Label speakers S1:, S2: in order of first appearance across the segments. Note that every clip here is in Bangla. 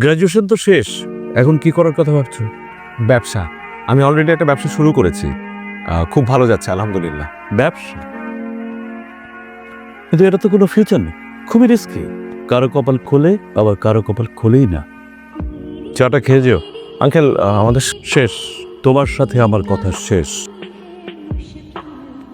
S1: গ্র্যাজুয়েশন তো শেষ, এখন কি করার কথা ভাবছো?
S2: ব্যবসা। আমি অলরেডি একটা ব্যবসা শুরু করেছি, খুব ভালো যাচ্ছে আলহামদুলিল্লাহ।
S1: ব্যবসা? কিন্তু এটা তো কোনো ফিউচার নেই, খুবই রিস্কি। কারো কপাল খোলে, আবার কারো কপাল খোলেই না। চাটা খেয়ে যেও।
S2: আঙ্কেল, আমাদের
S1: শেষ, তোমার সাথে আমার কথা শেষ।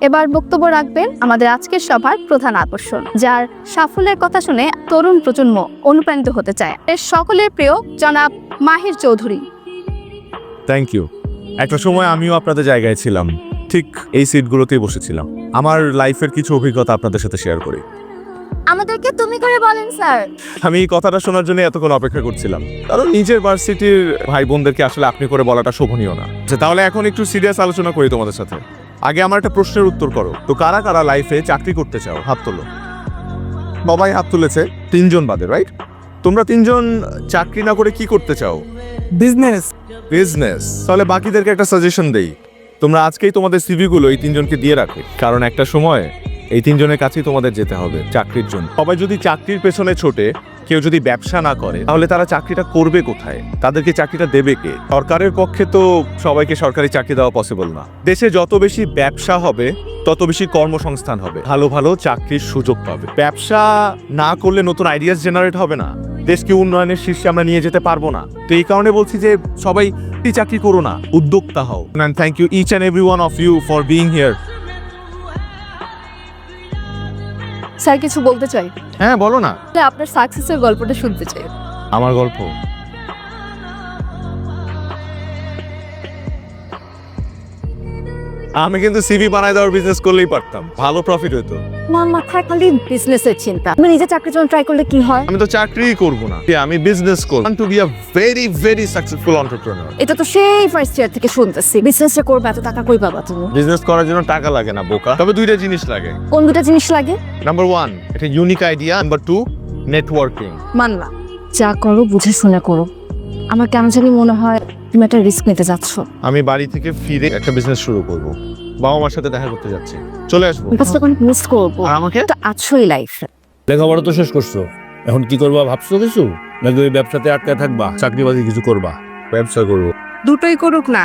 S3: এবার বক্তব্য রাখবেন আমাদের আজকের সভার প্রধান আকর্ষণ, যার সাফল্যের কথা শুনে তরুণ প্রজন্ম অনুপ্রাণিত হতে চায়। এর সকলের প্রিয় জনাব মাহির চৌধুরী।
S2: Thank you. একটা সময় আমিও আপনাদের জায়গায় ছিলাম, ঠিক এই সিটগুলোতেই বসেছিলাম। আমার লাইফের কিছু অভিজ্ঞতা আপনাদের সাথে শেয়ার করি।
S3: আমাদেরকে তুমি করে বলেন স্যার।
S2: আমি এই কথাটা শোনার জন্য এতক্ষণ অপেক্ষা করছিলাম, কারণ নিজের ভার্সিটির ভাই বোনদেরকে আসলে আপনি করে বলাটা শোভনীয় না। তাহলে এখন একটু সিরিয়াস আলোচনা করি তোমাদের সাথে। আগে আমার একটা প্রশ্নের উত্তর করো তো, কারা কারা লাইফে চাকরি করতে চাও? হাত তোলো। বাবাই হাত তুলেছে, 3 জন বাদে, রাইট? তোমরা 3 জন চাকরি না করে কি করতে চাও?
S4: বিজনেস।
S2: বিজনেস। তাহলে বাকিদেরকে একটা সাজেশন দেই, তোমরা আজকেই তোমাদের সিভিগুলো এই 3 জনকে দিয়ে রাখো, কারণ একটা সময় এই 3 জনের কাছেই তোমাদের যেতে হবে চাকরির জন্য। সবাই যদি চাকরির পেছনে ছোটে, কেউ যদি ব্যবসা না করে, তাহলে তারা চাকরিটা করবে কোথায়? তাদেরকে চাকরিটা দেবে কে? সরকারের পক্ষে তো সবাইকে সরকারি চাকরি দেওয়া পসিবল না। দেশে যত বেশি ব্যবসা হবে, তত বেশি কর্মসংস্থান হবে, ভালো ভালো চাকরির সুযোগ পাবে। ব্যবসা না করলে নতুন আইডিয়াস জেনারেট হবে না, দেশকে উন্নয়নের শীর্ষে আমরা নিয়ে যেতে পারবো না। তো এই কারণে বলছি যে সবাই চাকরি করো না, উদ্যোক্তা হও। And thank you each and every one of you for being here.
S3: Sir কিছু বলতে চাই।
S2: হ্যাঁ বলো না।
S3: আপনার সাকসেসের গল্পটা শুনতে চাই।
S2: আমার গল্প? আমি কিন্তু সিভি বানায় দেওয়ার বিজনেস করলেই পারতাম, ভালো প্রফিট হতো।
S3: আমার মাথায় খালি বিজনেসের চিন্তা। তুমি নিজে চাকরির জন্য ট্রাই করলে কি হয়?
S2: আমি তো চাকরিই করব না, আমি বিজনেস করব। To be a very very successful entrepreneur.
S3: এটা তো সেই ফার্স্ট ইয়ার থেকে শুনতেছি। বিজনেসটা করবে, এত টাকা কই পাবা তুমি?
S2: বিজনেস করার জন্য টাকা লাগে না বোকা, তবে 2টা জিনিস লাগে।
S3: কোন দুটা জিনিস লাগে?
S2: নাম্বার 1 এটা ইউনিক আইডিয়া, নাম্বার 2 নেটওয়ার্কিং।
S3: মানলাম, যা করো বুঝে শুনে করো। আমার কেন জানি মনে হয় তুমি একটা রিস্ক নিতে যাচ্ছ।
S2: আমি বাড়ি থেকে ফিরে একটা বিজনেস শুরু করব, বাবা মার সাথে দেখা করতে যাচ্ছি, চলে আসবো।
S3: কাজটা অনেক মিস করবো।
S2: আর আমাকে?
S3: তো আছোই লাইফে।
S1: লেখাপড়া তো শেষ করছো, এখন কি করবা ভাবছো কিছু? নাকি ওই ব্যবসাতে আটকে থাকবা, চাকরি বাকরি কিছু করবা?
S2: ব্যবসা করব।
S4: দুটোই করুক না।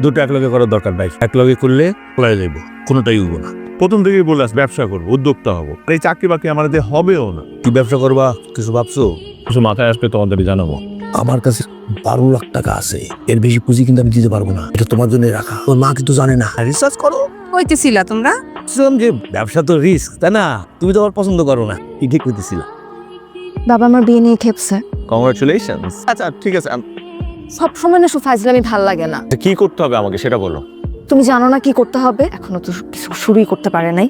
S1: দুটো একলগে করার দরকার নাই, একলগে করলে পলাই যাইব, কোনোটাই উঠবো না।
S2: প্রথম থেকেই বললাম ব্যবসা করবো, উদ্যোক্তা হবো। আর এই চাকরি বাকরি আমাদের হবেও না।
S1: কি ব্যবসা করবা কিছু ভাবছো? কিছু মাথায় আসবে তোমাদের জানাবো। আমার কাছে 12 লাখ টাকা আছে, এর বেশি পুঁজি কিন্তু আমি দিতে পারবো না, এটা তোমার জন্য রাখা। তোমার মা কিন্তু জানে না। রিসার্চ করো।
S4: কইতেছিলা তোমরা?
S1: যে ব্যবসা তো রিস্ক, তাই না? তুমি তো আবার পছন্দ করো না, কি ঠিক করতেছিল?
S3: বাবা আমার বিয়ে নিয়ে খেপছে।
S2: কংগ্রাচুলেশনস। আচ্ছা ঠিক আছে,
S3: সব সময় না ফাজলামি ভাল লাগে না।
S2: কি করতে হবে আমাকে সেটা বলো।
S3: তুমি জানো না কি করতে হবে? এখনো তো কিছু শুরুই করতে পারে নাই।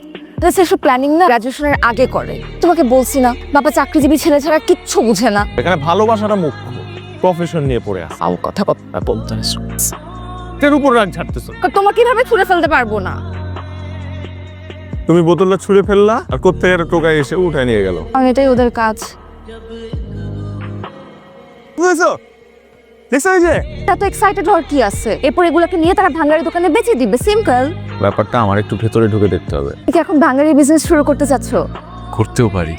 S3: সেসব প্ল্যানিং না গ্রাজুয়েশনের আগে করে। তোমাকে বলছি না, বাবা চাকরিজীবী ছেলে ছাড়া কিচ্ছু বুঝে না।
S2: এখানে ভালোবাসাটা মুখ্য, প্রফেশন নিয়ে পড়ে আছে।
S3: আও কথা
S2: এর উপর রাগ ঝাড়তেছো।
S3: তোমাকে কিভাবে ছুঁড়ে ফেলতে পারবো না।
S2: তুমি বোতলটা ছুঁড়ে ফেললা, আর কোত্থেকে একটা টোকাই এসে উঠায় নিয়ে গেল।
S3: আর এটাই ওদের কাজ।
S2: বুঝেছো? দেখছো এই যে
S3: এত এক্সাইটেড হওয়ার কি আছে? এরপর এগুলোকে নিয়ে তারা ভাঙারি দোকানে বেচে দিবে, সিম্পল।
S2: ব্যাপারটা আমার একটু ভেতরে ঢুকে দেখতে হবে।
S3: কি এখন ভাঙারি বিজনেস শুরু করতে চাচ্ছ?
S2: করতেও পারি।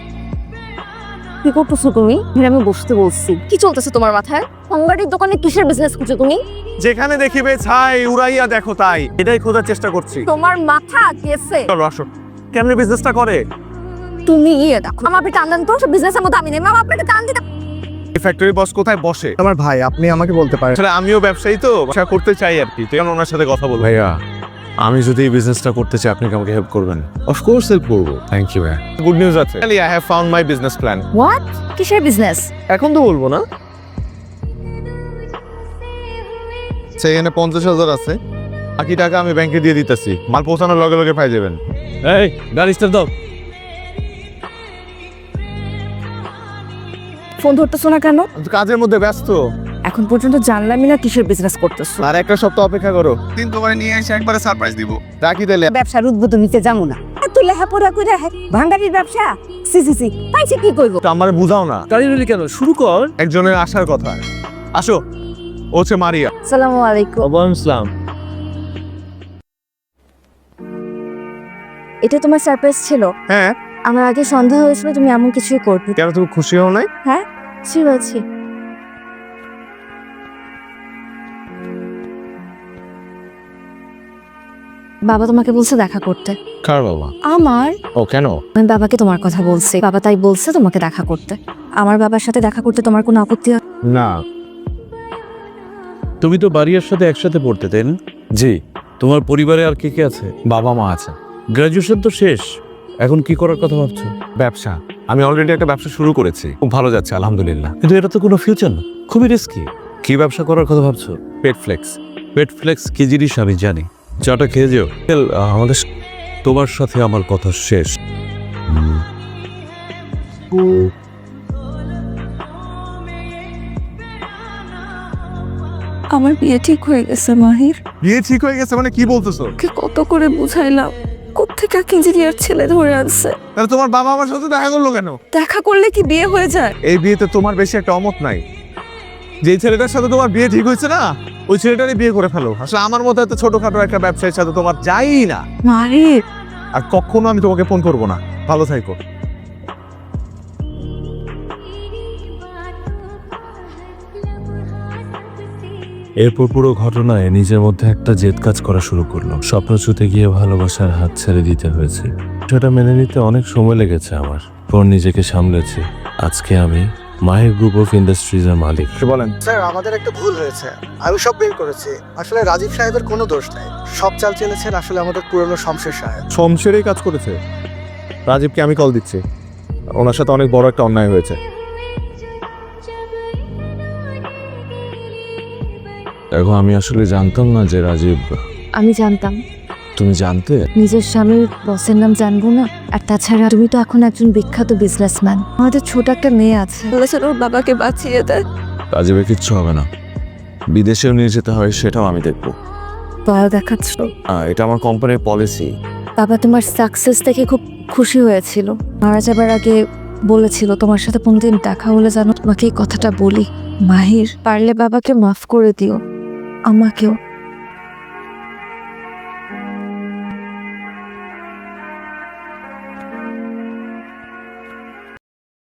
S3: কি করতেছো তুমি? আমি বসতে বলছি। কি চলতেছে তোমার মাথায়? ভাঙারির দোকানে কিসের বিজনেস করছো তুমি?
S2: যেখানে দেখিবে ছাই উড়াইয়া দেখো তাই, এটাই খোঁজার চেষ্টা করছি।
S3: তোমার মাথা গেছে।
S2: চলো আসো, কেমনে বিজনেসটা করে?
S3: তুমি ইয়ে দেখো, আমার আপনি টান দেন তো, বিজনেসের মধ্যে আমি নেই। মামা আপনাকে টান দিতে।
S2: এই ফ্যাক্টরি বস কোথায় বসে?
S4: আমার ভাই, আপনি আমাকে বলতে পারেন।
S2: আসলে আমিও ব্যবসায়ী, তো ব্যবসা করতে চাই আর কি, তাই ওনার সাথে কথা বলবো। ভাইয়া আমি যদি এই বিজনেসটা করতে চাই, আপনি কি আমাকে হেল্প করবেন?
S1: অফ কোর্স হেল্প করবো।
S2: থ্যাংক ইউ ভাইয়া। গুড নিউজ আছে, I have found my business plan.
S3: What? কিসের বিজনেস?
S2: এখন তো বলবো না। সেখানে 50,000 আছে, বাকি টাকা আমি ব্যাংকে দিয়ে দিতেছি, মাল পৌঁছানোর লগে লগে পাই যাবেন।
S1: এই গাড়ি স্টার্ট দাও।
S3: ফোন ধরতেছো না কেন?
S2: আমি তো কাজের মধ্যে ব্যস্ত।
S3: এখন পর্যন্ত জানলামই না কিসের বিজনেস করতেছো।
S2: আর একটা সপ্তাহ অপেক্ষা করো,
S4: 3 দোকানে নিয়ে এসে একবারে সারপ্রাইজ দিব।
S2: রাখি তাহলে।
S5: ব্যবসার উদ্বোধন নিতে যাবো না। এত লেখাপড়া করে ভাঙ্গারির ব্যবসা, সি পাইছে কি করবো?
S2: তো আমার বুঝাও না,
S1: গাড়ি রেডি কেন? শুরু কর।
S2: একজনের আসার কথা। আসো, ও হচ্ছে মারিয়া।
S3: আসসালামু আলাইকুম।
S1: ওয়ালাইকুম আসসালাম।
S3: এটা তোমার সারপ্রাইজ ছিল?
S2: হ্যাঁ।
S3: আমার আগে সন্দেহ হয়েছিল তুমি এমন কিছুই করবে।
S2: কেন তুমি খুশি হও নাই?
S3: হ্যাঁ, ঠিক আছে।
S6: বাবা তোমাকে বলছে দেখা করতে।
S2: কার বাবা?
S6: আমার
S2: ও কেন?
S6: আমি বাবাকে তোমার কথা বলছি, বাবা তাই বলছে তোমাকে দেখা করতে। আমার বাবার সাথে দেখা করতে তোমার কোনো আপত্তি আছে?
S2: না।
S1: তুমি তো বাড়ির সাথে একসাথে পড়তে, তাই না?
S2: জি।
S1: তোমার পরিবারে আর কে কে আছে?
S2: বাবা মা আছে।
S1: গ্রাজুয়েশন তো শেষ, এখন কি করার কথা ভাবছো?
S2: ব্যবসা। আমি অলরেডি একটা ব্যবসা শুরু করেছি, খুব ভালো যাচ্ছে আলহামদুলিল্লাহ।
S1: কিন্তু এটা তো কোনো ফিউচার না, খুবই রিস্কি। কি ব্যবসা করার কথা ভাবছো?
S2: পেট ফ্লেক্স।
S1: পেট ফ্লেক্স কি জিনিস আমি জানি, চাটা খেয়ে যেও। আমাদের তোমার সাথে আমার কথা শেষ।
S6: আমার বিয়ে ঠিক হয়ে গেছে মাহির।
S2: বিয়ে ঠিক হয়ে গেছে মানে কি বলতেছো?
S6: ওকে কত করে বুঝাইলাম, কোত্থেকে ইঞ্জিনিয়ার ছেলে ধরে আনছে।
S2: তাহলে তোমার বাবা আমার সাথে দেখা করলো কেন?
S6: দেখা করলে কি বিয়ে হয়ে যায়?
S2: এই বিয়েতে তোমার বেশি একটা অমত নাই। যে ছেলেটার সাথে তোমার বিয়ে ঠিক হয়েছে না, ওই ছেলেটারই বিয়ে করে ফেলো। আসলে আমার মতো এত ছোটখাটো একটা ব্যবসায়ীর সাথে তোমার যাই না।
S6: মাহির,
S2: আর কখনো আমি তোমাকে ফোন করবো না। ভালো থাকো।
S1: এরপর পুরো ঘটনায় নিজের মধ্যে একটা জেদ কাজ করা শুরু করলো। স্বপ্ন ছুতে গিয়ে ভালোবাসার হাত ছেড়ে দিতে হয়েছে। সেটা মেনে নিতে অনেক সময় লেগেছে আমার, পর নিজেকে সামলেছি। আজকে আমি মাহির গ্রুপ অফ ইন্ডাস্ট্রিজের মালিক।
S2: বলেন।
S7: স্যার আমাদের একটা ভুল হয়েছে, আমি সব বের করেছি। আসলে রাজীব সাহেবের কোনো দোষ নেই, সব চাল চেলেছেন আসলে আমাদের পুরনো শমশের সাহেব।
S2: শমশেরই কাজ করেছে। রাজীবকে আমি কল দিচ্ছি, ওনার সাথে অনেক বড় একটা অন্যায় হয়েছে।
S1: দেখো, আমি আসলে জানতাম না যে রাজীব।
S6: আমি জানতাম।
S1: তুমি জানতে?
S6: নিজের স্বামীর বসের নাম জানবো না? আর তাছাড়া তুমি তো এখন একজন বিখ্যাত বিজনেসম্যান। আমাদের ছোট একটা মেয়ে আছে, ওর বাবাকে বাঁচিয়ে দেয়।
S1: রাজীবের কিচ্ছু হবে না, বিদেশেও নিয়ে যেতে হয় সেটাও আমি দেখবো।
S6: দয়া দেখাচ্ছ।
S1: এটা আমার কোম্পানির পলিসি।
S6: বাবা তোমার সাকসেস দেখে খুব খুশি হয়েছিল। মারা যাবার আগে বলেছিল তোমার সাথে কোনদিন দেখা হলে যেন তোমাকে এই কথাটা বলি। মাহির, পারলে বাবাকে মাফ করে দিও, আমাকেও।